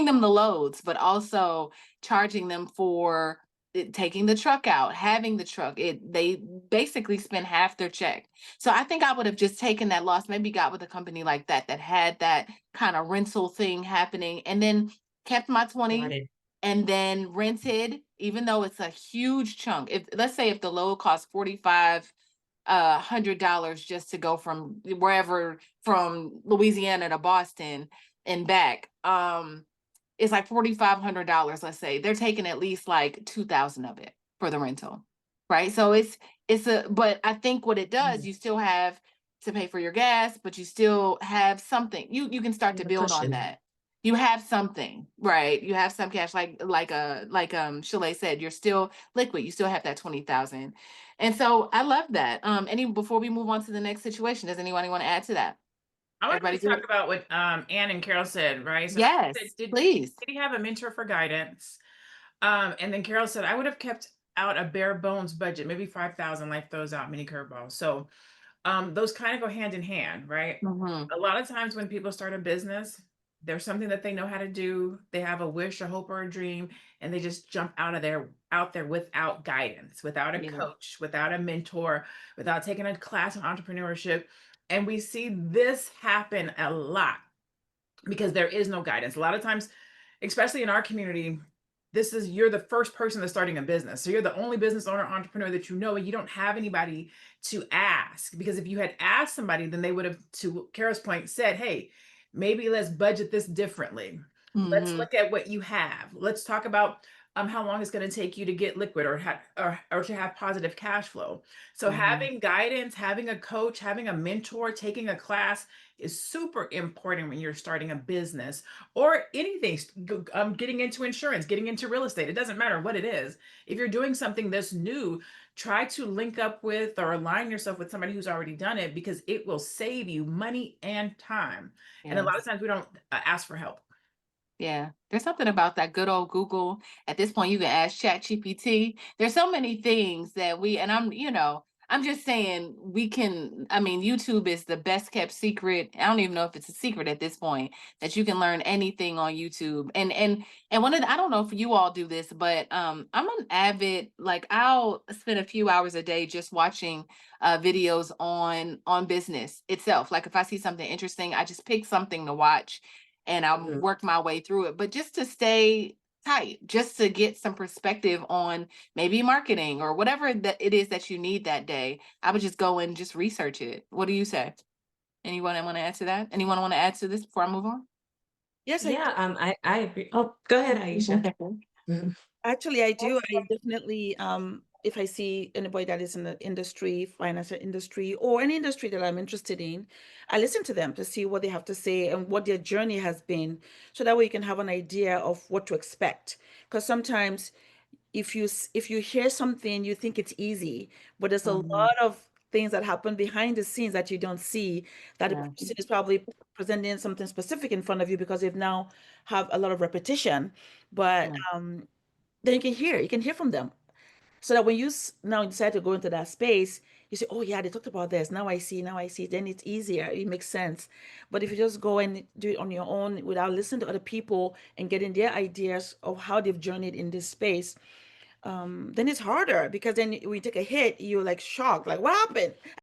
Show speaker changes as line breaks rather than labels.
giving them the loads, but also charging them for taking the truck out, having the truck. They basically spend half their check. So I think I would have just taken that loss, maybe got with a company like that that had that kind of rental thing happening, and then kept my
Got
20
it.
and then rented, even though it's a huge chunk. If let's say if the load costs 45 $100 just to go from wherever, from Louisiana to Boston and back, it's like $4,500, let's say. They're taking at least like 2,000 of it for the rental, right? So it's a, but I think what it does,
Mhm.
you still have to pay for your gas, but you still have something. You can start
You
to
have a
build on
cushion.
that. You have something, right? You have some cash, like Shalay said, you're still liquid. You still have that 20,000. And so I love that. Any before we move on to the next situation, does anyone want to add to that?
I want to
Everybody
just talk
good?
about what Ann and Carol said, right? So Ann said,
Yes, please.
did he have a mentor for guidance? And then Carol said, I would have kept out a bare bones budget, maybe 5,000. Life throws out many curveballs. So those kind of go hand in hand, right?
Hmm.
A lot of times when people start a business, there's something that they know how to do. They have a wish, a hope, or a dream, and they just jump out there without guidance, without a
Yeah.
coach, without a mentor, without taking a class on entrepreneurship. And we see this happen a lot because there is no guidance. A lot of times, especially in our community, this is you're the first person that's starting a business. So you're the only business owner, entrepreneur that you know, and you don't have anybody to ask. Because if you had asked somebody, then they would have, to Kara's point, said, hey, maybe let's budget this differently. Let's
Hmm.
look at what you have. Let's talk about how long it's going to take you to get liquid or to have positive cash flow. So
Hmm.
having guidance, having a coach, having a mentor, taking a class is super important when you're starting a business or anything, getting into insurance, getting into real estate. It doesn't matter what it is. If you're doing something that's new, try to link up with or align yourself with somebody who's already done it because it will save you money and time. And a lot of
Yes.
times we don't ask for help.
Yeah. There's something about that good old Google. At this point, you can ask Chat GPT. There's so many things that and I'm just saying we can, I mean, YouTube is the best kept secret. I don't even know if it's a secret at this point that you can learn anything on YouTube. And I don't know if you all do this, but I'm an avid, like I'll spend a few hours a day just watching videos on business itself. Like if I see something interesting, I just pick something to watch and I'll
Mhm.
work my way through it. But just to stay tight, just to get some perspective on maybe marketing or whatever that it is that you need that day, I would just go and just research it. What do you say? Anyone want to add to that? Anyone want to add to this before I move on?
Yes, I
Yeah,
do.
I agree. Oh, go ahead, Aisha. Mhm.
Actually, I do. I definitely, if I see anybody that is in the industry, financial industry, or any industry that I'm interested in, I listen to them to see what they have to say and what their journey has been, so that way you can have an idea of what to expect. Because sometimes if you hear something, you think it's easy, but there's a
Mhm.
lot of things that happen behind the scenes that you don't see, that the
Yeah.
person is probably presenting something specific in front of you because they've now have a lot of repetition. But
Yeah.
then you can hear from them, so that when now decide to go into that space, you say, oh yeah, they talked about this, now I see, then it's easier, it makes sense. But if you just go and do it on your own without listening to other people and getting their ideas of how they've journeyed in this space, then it's harder, because then when you take a hit, you're like shocked, like what happened?